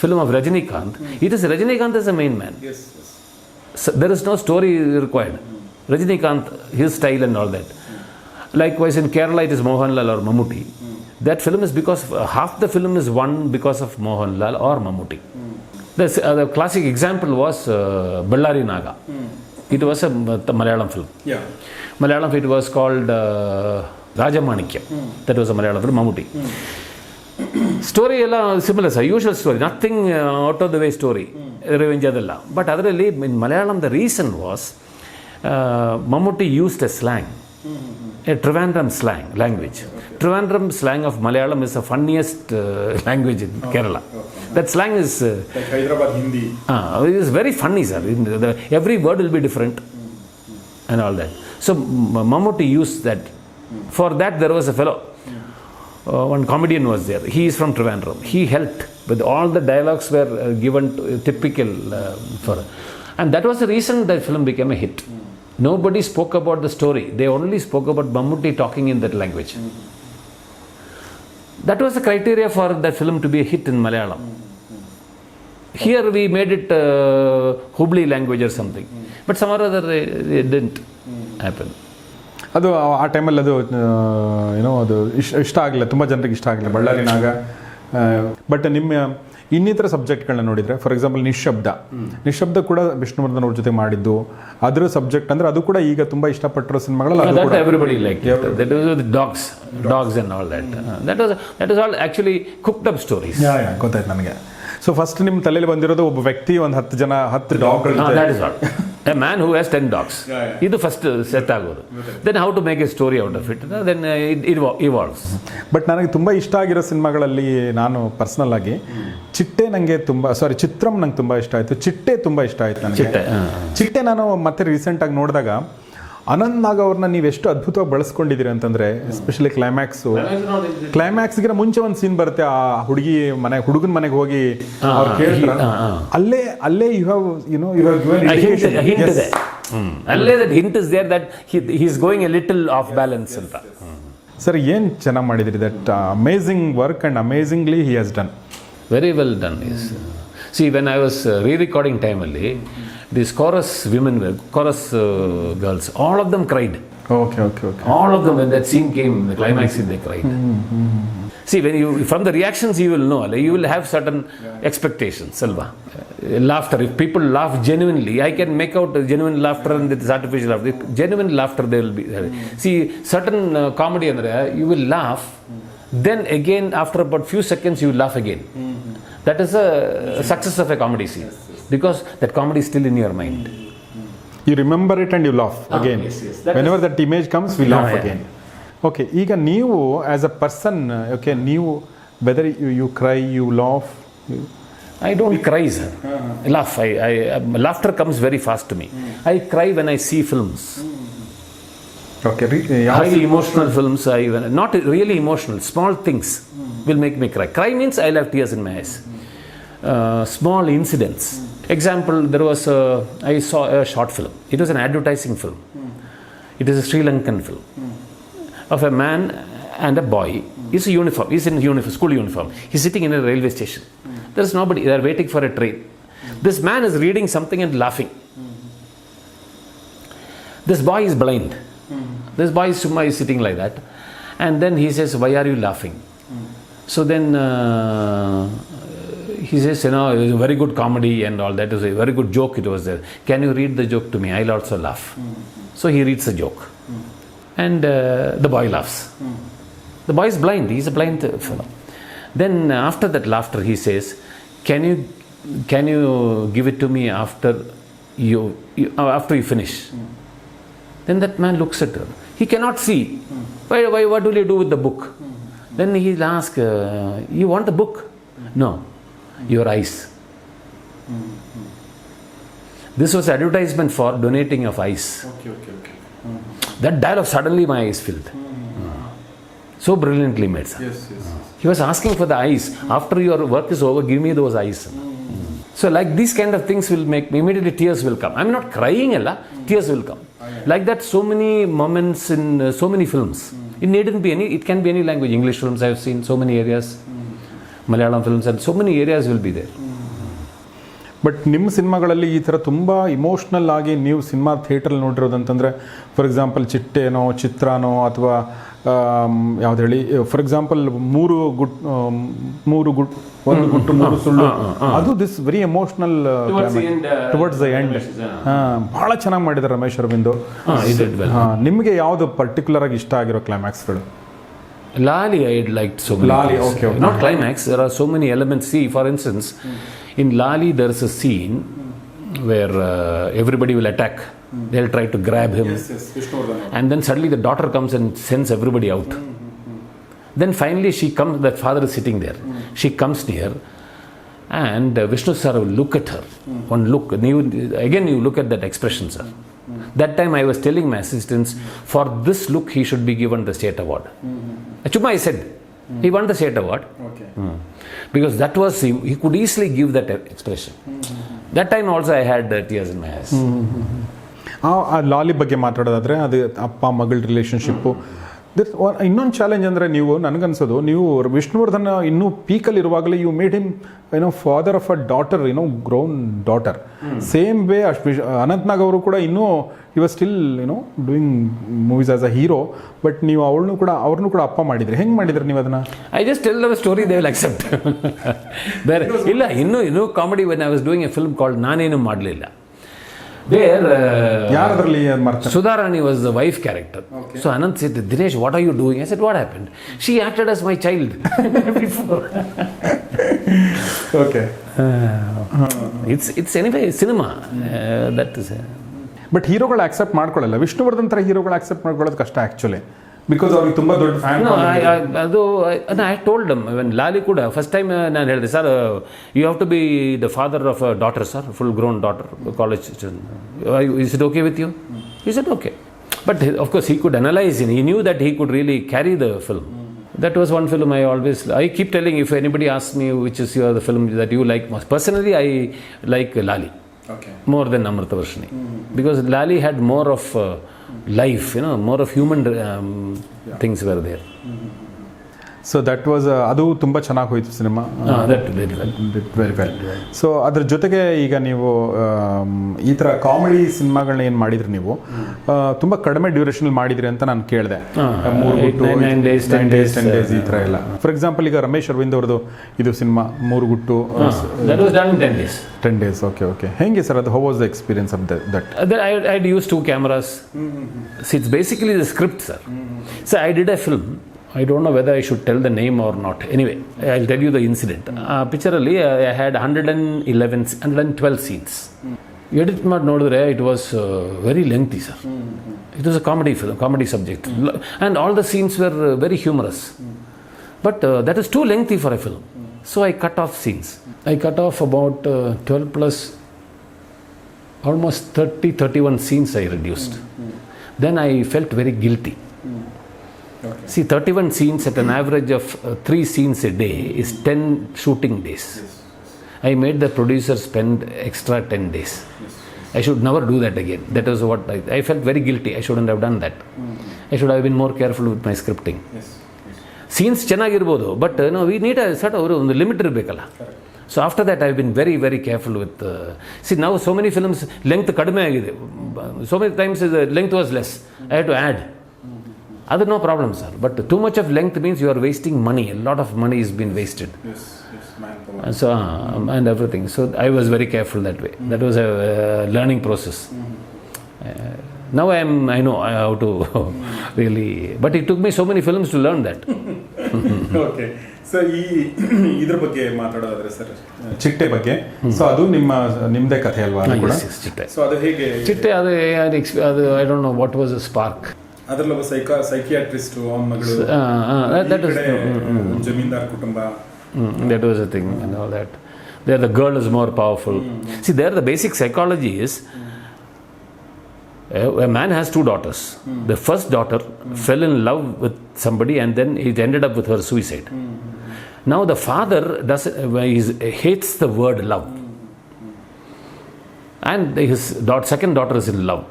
film of Rajinikanth, it is Rajinikanth as a main man. So there is no story required. Rajinikanth, his style and all that. Likewise in Kerala, it is Mohanlal or Mammootty. That film is because half the film is won because of Mohanlal or Mammootty. The classic example was Ballari Naga. It was a Malayalam film. Malayalam, it was called Rajamanikya. That was a Malayalam film, Mammootty. Story ಎಲ್ಲ similar, sir, usual story, nothing out of the way story, revenge adalla. But ಅದರಲ್ಲಿ in Malayalam the reason was Mammootty used a slang, a Trivandrum slang language. Trivandrum slang of Malayalam is the funniest language in Kerala. That slang is like Hyderabad Hindi. It is very funny, sir. Every word will be different and all that. So Mammootty used that. For that there was a fellow, one comedian was there. He is from Trivandrum. He helped with all the dialogues were given typical for, and that was the reason that film became a hit. Nobody spoke about the story. They only spoke about Mammootty talking in that language. That was the criteria for that film to be a hit in Malayalam. Here we made it Hubli language or something. But some other it didn't happen. ಅದು ಆ ಟೈಮಲ್ಲಿ ಅದು ಅದು ಇಷ್ಟ ಆಗಲಿಲ್ಲ, ತುಂಬ ಜನರಿಗೆ ಇಷ್ಟ ಆಗಲಿಲ್ಲ ಬಳ್ಳಾರಿ ನಾಗ. ಬಟ್ ನಿಮ್ಮ ಇನ್ನಿತರ ಸಬ್ಜೆಕ್ಟ್ಗಳನ್ನ ನೋಡಿದರೆ, ಫಾರ್ ಎಕ್ಸಾಂಪಲ್ ನಿಶ್ಶಬ್ದ ಕೂಡ ವಿಷ್ಣುವರ್ಧನ್ ಅವ್ರ ಜೊತೆ ಮಾಡಿದ್ದು, ಅದರ ಸಬ್ಜೆಕ್ಟ್ ಅಂದರೆ ಅದು ಕೂಡ ಈಗ ತುಂಬ ಇಷ್ಟಪಟ್ಟಿರೋ ಸಿನಿಮಾಗಳಲ್ಲಿ everybody liked it. That was the dogs and all that. That was all actually cooked up stories. ಗೊತ್ತಾಯ್ತು ನನಗೆ. ಸೊ ಫಸ್ಟ್ ನಿಮ್ಮ ತಲೆಯಲ್ಲಿ ಬಂದಿರೋದು ಒಬ್ಬ ವ್ಯಕ್ತಿ ಒಂದು 10 ಡಾಗ್ಗಳು. That is all. A man who has 10 dogs. ಇದು ಫಸ್ಟ್ ಸೆಟ್ ಆಗೋದು. Then how to make a story out of it. Then it evolves. But ನನಗೆ ತುಂಬ ಇಷ್ಟ ಆಗಿರೋ ಸಿನಿಮಾಗಳಲ್ಲಿ ನಾನು ಪರ್ಸನಲ್ ಆಗಿ ಚಿಟ್ಟೆ ನಂಗೆ ಚಿತ್ರಂ ನಂಗೆ ತುಂಬ ಇಷ್ಟ ಆಯಿತು. ಚಿಟ್ಟೆ ತುಂಬ ಇಷ್ಟ ಆಯಿತು ನನಗೆ. ಚಿಟ್ಟೆ ನಾನು ಮತ್ತೆ ರೀಸೆಂಟಾಗಿ ನೋಡಿದಾಗ ಅನಂತ್ ನಾಗ್ ಅವ್ರನ್ನ ನೀವು ಎಷ್ಟು ಅದ್ಭುತವಾಗಿ ಬಳಸ್ಕೊಂಡಿದ್ದೀರಿ ಅಂತಂದರೆ, ಎಸ್ಪೆಷಲಿ ಕ್ಲೈಮ್ಯಾಕ್ಸ್ಗಿನ ಮುಂಚೆ ಒಂದು ಸೀನ್ ಬರುತ್ತೆ, ಆ ಹುಡುಗನ ಮನೆಗೆ ಹೋಗಿ ಅಲ್ಲೇ ಯು ಹ್ಯಾವ್ ಅಲ್ಲೇ that hint is there that he is going a little off balance ಅಂತ. ಸರ್ ಏನು ಚೆನ್ನಾಗಿ ಮಾಡಿದಿರಿ. That amazing work and amazingly he has done. Very well done. Yes. See, when I was re-recording time, these chorus girls, all of them cried. Okay. All of them, when that scene came, the climax scene, they cried. See, when you, from the reactions you will know, like, you will have certain expectations, Salva. Laughter, if people laugh genuinely, I can make out genuine laughter and this artificial laughter. Genuine laughter they will be. See, certain comedy, you will laugh, then again after about few seconds you will laugh again. That is a success of a comedy scene, because that comedy is still in your mind. You remember it and you laugh again. Yes. Whenever that image comes, we laugh again. Okay, ಈಗ ನೀವು as a person, okay, ನೀವು whether you cry, you laugh? I don't cry, sir. Laugh. Laughter comes very fast to me. I cry when I see films. Okay, Highly emotional films. Not really emotional. Small things will make me cry. Cry means I'll have tears in my eyes. Small incidents. Example, I saw a short film. It was an advertising film. It is a Sri Lankan film of a man and a boy. He's in uniform, school uniform. He's sitting in a railway station. There's nobody. They're waiting for a train. This man is reading something and laughing. This boy is blind. This boy is sitting like that. And then he says, "Why are you laughing?" So then he says, it was a very good comedy and all that. It was a very good joke it was there. Can you read the joke to me? I'll also laugh. So he reads the joke. And the boy laughs. The boy is blind. He's a blind fellow. Then after that laughter, he says, can you give it to me after you finish? Then that man looks at her. He cannot see. Why, what will you do with the book? Then he'll ask, you want the book? No, your eyes. This was advertisement for donating of eyes. Okay. That dialogue, suddenly my eyes filled. So brilliantly made, sir. Yes. He was asking for the eyes. After your work is over, give me those eyes. So like these kind of things will make me, immediately tears will come. I'm not crying, tears will come. Like that, so many moments in so many films. It can be any language. English films I have seen, so many areas. Malayalam films, and so many areas will be there. But ನಿಮ್ಮ ಸಿನಿಮಾಗಳಲ್ಲಿ ಈ ಥರ ತುಂಬ emotional ಆಗಿ ನೀವು cinema ಥಿಯೇಟ್ರಲ್ಲಿ ನೋಡಿರೋದಂತಂದರೆ, for example ಚಿಟ್ಟೆನೋ, ಚಿತ್ರಾನೋ, ಅಥವಾ ಯಾವ್ದು ಹೇಳಿ, ಫಾರ್ ಎಕ್ಸಾಂಪಲ್ ಮೂರು ಸುಳ್ಳು, ಅದು this very emotional towards the end. ಭಾಳ ಚೆನ್ನಾಗಿ ಮಾಡಿದ್ದಾರೆ ರಮೇಶ್ ಅರವಿಂದ್. ನಿಮಗೆ ಯಾವುದು ಪರ್ಟಿಕ್ಯುಲರ್ ಆಗಿ ಇಷ್ಟ ಆಗಿರೋ ಕ್ಲೈಮ್ಯಾಕ್ಸ್ಗಳು? Lali, I liked so many. Lali, okay. Not climax. There are so many elements. See, for instance, in Lali, there is a scene where everybody will attack. They'll try to grab him. Yes, and then suddenly the daughter comes and sends everybody out. Then finally she comes. The father is sitting there. She comes near, and Vishnu sir will look at her. One look. Again, you look at that expression, sir. That time I was telling my assistants, for this look he should be given the state award. Chuma, I said, he won the state award. Okay. Because that was, he could easily give that expression. That time also I had tears in my eyes. ಆ ಲಾಲಿ ಬಗ್ಗೆ ಮಾತಾಡೋದಾದ್ರೆ, ಅದು ಅಪ್ಪ ಮಗಳ relationship. ಇನ್ನೊಂದು challenge ಅಂದರೆ, ನೀವು ನನಗನ್ಸೋದು, ನೀವು ವಿಷ್ಣುವರ್ಧನ್ ಇನ್ನೂ ಪೀಕಲ್ಲಿ ಇರುವಾಗಲೇ you made him father of a daughter, grown daughter. Same way Anantnag ಅವರು ಕೂಡ ಇನ್ನೂ he was still doing movies as a hero, but ನೀವು ಅವ್ರನ್ನೂ ಕೂಡ ಅಪ್ಪ ಮಾಡಿದ್ರಿ. ಹೆಂಗೆ ಮಾಡಿದ್ರಿ ನೀವು ಅದನ್ನ? I just tell the story, they will accept. ಬೇರೆ ಇಲ್ಲ, ಇನ್ನೂ comedy. When I was doing a film called ನಾನೇನು ಮಾಡಲಿಲ್ಲ, ಯಾರದ್ರಲ್ಲಿ Sudharani was the wife character. Okay. So Anant said, Dinesh, what are you doing? I said, what happened? She acted as my child before. Okay. It's anyway cinema. That is. But ಹೀರೋಗಳು accept ಮಾಡ್ಕೊಳ್ಳಲ್ಲ. ವಿಷ್ಣುವರ್ಧನ್ ಥರ ಹೀರೋಗಳು accept ಮಾಡ್ಕೊಳ್ಳೋದು ಕಷ್ಟ actually, because ಅವ್ರಿಗೆ ತುಂಬ ದೊಡ್ಡ fan. I told them when Laali ಕೂಡ ಫಸ್ಟ್ ಟೈಮ್ ನಾನು ಹೇಳಿದೆ, sir you have to be the father of a daughter, sir, full grown daughter, college. Is it okay with you? Is it okay? But of course he could analyze it. He knew that he could really carry the film. That was one film I keep telling, if anybody asks me which is the film that you like most. Personally, I like Lali. Okay. More than Amritavarshini. Because Lali had more of life, more of human things were there. So that was ಅದು ತುಂಬ ಚೆನ್ನಾಗಿ ಹೋಯಿತು cinema. Very well. So ಅದ್ರ ಜೊತೆಗೆ ಈಗ ನೀವು ಈ ಥರ ಕಾಮಿಡಿ ಸಿನಿಮಾಗಳನ್ನ ಏನು ಮಾಡಿದ್ರಿ ನೀವು ತುಂಬ ಕಡಿಮೆ ಡ್ಯೂರೇಷನ್ ಮಾಡಿದ್ರಿ ಅಂತ ನಾನು ಕೇಳಿದೆ. 9 days, 10 days ಈ ಥರ ಎಲ್ಲ. ಫಾರ್ ಎಕ್ಸಾಂಪಲ್ ಈಗ ರಮೇಶ್ ಅರವಿಂದ್ ಅವ್ರದ್ದು ಇದು ಸಿನಿಮಾ 3 ಗುಟ್ಟು. That was done in 10 days. 10 days, okay. ಹೆಂಗೆ ಸರ್ ಅದು? How was the experience of that? I had used 2 cameras. See, it's basically the script, sir. So I did a film. I don't know whether I should tell the name or not. Anyway, I'll tell you the incident. Picture alli I had 112 scenes. Edit ಮಾಡಿ ನೋಡಿದ್ರೆ it was very lengthy, sir. It was a comedy film, comedy subject, and all the scenes were very humorous. But that is too lengthy for a film. So I cut off scenes. I cut off about 12 plus almost 31 scenes I reduced. Then I felt very guilty. Okay. See, 31 scenes at an average of 3 scenes a day is 10 shooting days. Yes. I made the producer spend extra 10 days. Yes. I should never do that again. That is what I felt very guilty. I shouldn't have done that. I should have been more careful with my scripting. Yes. Scenes ಚೆನ್ನಾಗಿರ್ಬೋದು, but we need a set ಅವರು ಒಂದು limit ಇರಬೇಕಲ್ಲ. So after that I been very very careful with ನಾವು so many films length ಕಡಿಮೆ ಆಗಿದೆ. So many times length was less, I have to add. ಅದು no problem sir, but too much of length means you are wasting money. A lot of money is been wasted. So and everything. So I was very careful that way. That was a learning process. Now I know how to really, but it took me so many films to learn that. Okay. So ಇದ್ರ ಬಗ್ಗೆ ಮಾತಾಡೋದಾದ್ರೆ sir, ಚಿಟ್ಟೆ ಬಗ್ಗೆ. So ಅದು ನಿಮ್ಮದೇ ಕಥೆ ಅಲ್ವಾ? ಚಿಟ್ಟೆ. So ಅದು ಹೇಗೆ? ಚಿಟ್ಟೆ ಅದು I don't know what was a spark. ಅದರಲ್ಲಿ ಒಬ್ಬ ಸೈಕಿಯಾಟ್ರಿಸ್ಟ್, ಅವನ ಮಗಳು, ಜಮೀನ್ದಾರ್ ಕುಟುಂಬ. That was a thing and all that. There the girl is more powerful. See, there the basic psychology is a man has 2 daughters. The first daughter fell in love with somebody and then it ended up with her suicide. Now the father hates the word love, and his second daughter is in love.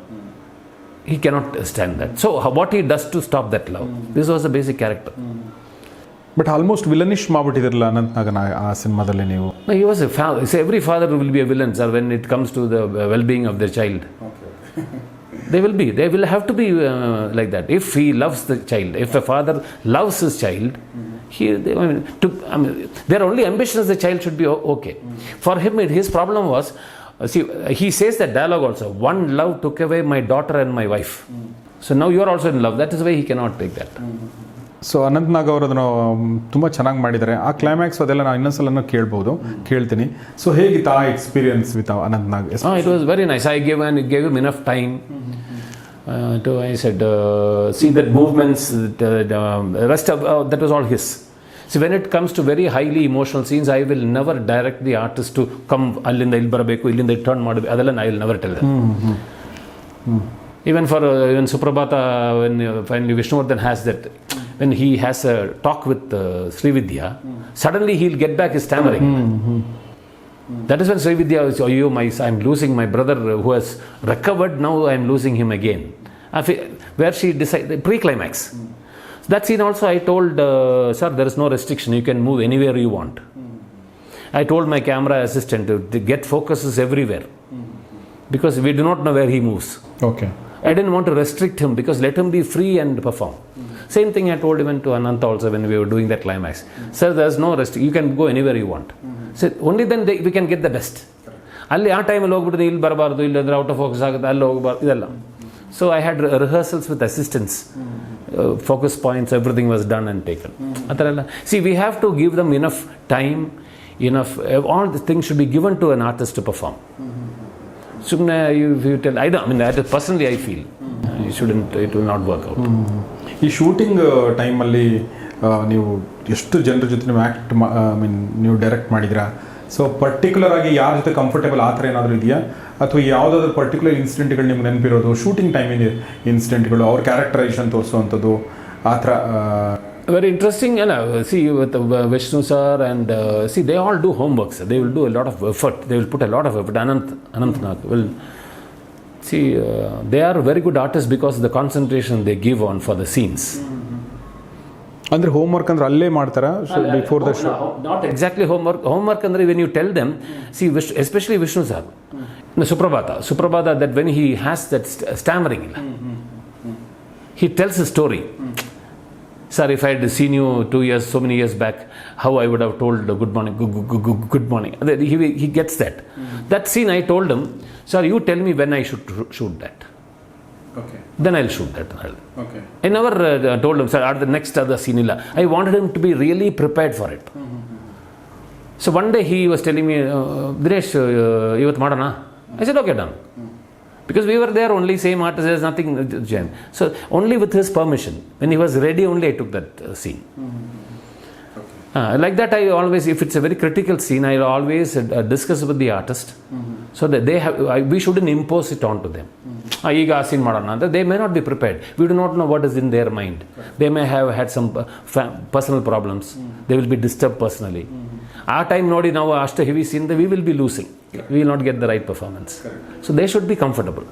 He cannot stand that. So what he does to stop that love? This was the basic character. But almost villainish ಮಾಡ್ಬಿಟ್ಟಿದ್ರಲ್ಲ ಅನಂತ್ನಾಗನ ಆ ಸಿನಿಮಾದಲ್ಲಿ ನೀವು. He was a father. So every father will be a villain, sir, when it comes to the well-being of their child. Okay. They will have to be like that. If he loves the child, if a father loves his child, their only ambition is the child should be okay. For him, his problem was, see, he says that dialogue also, one love took away my daughter and my wife. So now you are also in love. That is why he cannot take that. So Anantnag ಅವರು ಅದನ್ನು ತುಂಬ ಚೆನ್ನಾಗಿ ಮಾಡಿದ್ದಾರೆ. ಆ climax ಅದೆಲ್ಲ ನಾನು ಇನ್ನೊಂದ್ಸಲ ಕೇಳ್ತೀನಿ. ಸೊ ಹೇಗಿತ್ತು ಆ experience with Anantnag? It was very nice. I gave him enough time I said, see that movements, the rest of that was all his. See, when it comes to very highly emotional scenes, I will never direct the artist to come allinda il barabeku, illinda turn ಮಾಡಬೇಕು, ಅದೆಲ್ಲ I will never tell them. Even for even Suprabhata, when Vishnuvardhan has that, when he has a talk with Srividya, suddenly he'll get back his stammering. That is when Srividya is, I'm losing my brother who has recovered, now I'm losing him again. Where she decided, pre-climax. That scene also I told, sir, there is no restriction, you can move anywhere you want. I told my camera assistant to get focuses everywhere, because we do not know where he moves. Okay. I didn't want to restrict him, because let him be free and perform. Same thing I told even to Ananta also when we were doing that climax. Sir, there's no restriction, you can go anywhere you want. So only then we can get the best. ಅಲ್ಲಿ ಆ ಟೈಮಲ್ಲಿ ಹೋಗ್ಬಿಟ್ಟು ಇಲ್ಲಿ ಬರಬಾರ್ದು, ಇಲ್ಲಂದ್ರೆ out of focus ಆಗುತ್ತೆ, ಅಲ್ಲಿ ಹೋಗಬಾರ್ದು, ಇದೆಲ್ಲ. So I had rehearsals with assistants, focus points, everything was done and taken. ಆ ಥರ ಎಲ್ಲ. See, we have to give them enough time, enough, all the things should be given to an artist to perform. ಸುಮ್ಮನೆ you tell, personally I feel it will not work out. ಈ shooting ಟೈಮಲ್ಲಿ ನೀವು ಎಷ್ಟು ಜನರ ಜೊತೆ ನೀವು ನೀವು direct ಮಾಡಿದಿರಾ? So particular ಆಗಿ ಯಾರ ಜೊತೆ ಕಂಫರ್ಟೇಬಲ್ ಆ ಥರ ಏನಾದರೂ ಇದೆಯಾ, ಅಥವಾ ಯಾವುದಾದ್ರೂ ಪರ್ಟಿಕ್ಯುಲರ್ ಇನ್ಸಿಡೆಂಟ್ಗಳು ನಿಮ್ಗೆ ನೆನಪಿರೋದು, ಶೂಟಿಂಗ್ ಟೈಮಿಂದ ಇನ್ಸಿಡೆಂಟ್ಗಳು, ಅವ್ರ ಕ್ಯಾರೆಕ್ಟರೈಸೇಷನ್ ತೋರಿಸುವಂಥದ್ದು, ಆ ಥರ? Very interesting. See, with Vishnu sir and see, they all do homeworks. They will do a lot of effort. They will put a lot of effort. Anantnag will see. They are very good artists because of the concentration they give on for the scenes. ಅಂದರೆ homework ಅಂದ್ರೆ ಅಲ್ಲೇ ಮಾಡ್ತಾರಾ before the show? Not exactly homework ಅಂದರೆ when you tell them especially Vishnu sir Suprabhata that when he has that stammering ಇಲ್ಲ, he tells a story. Sir, if I had seen you 2 years, so many years back, how I would have told good morning, good morning. He gets that. That scene I told him, sir, you tell me when I should shoot that. Okay. Then I'll shoot that. Okay. I never told him, sir, the next other scene illa. I wanted him to be really prepared for it. So one day he was telling me, Dinesh, ivat madana. I said, okay, done. Because we were there only, same artist, there's nothing. So only with his permission, when he was ready, only I took that scene. Like that, I always, if it's a very critical scene, I always discuss with the artist, so that they have. We shouldn't impose it onto them. ಈಗ ಆ scene ಮಾಡೋಣ ಅಂತ, they may not be prepared. We do not know what is in their mind. They may have had some personal problems. They will be disturbed personally. ಆ time ನೋಡಿ ನಾವು ಅಷ್ಟು heavy scene, we will be losing. We will not get the right performance. So they should be comfortable.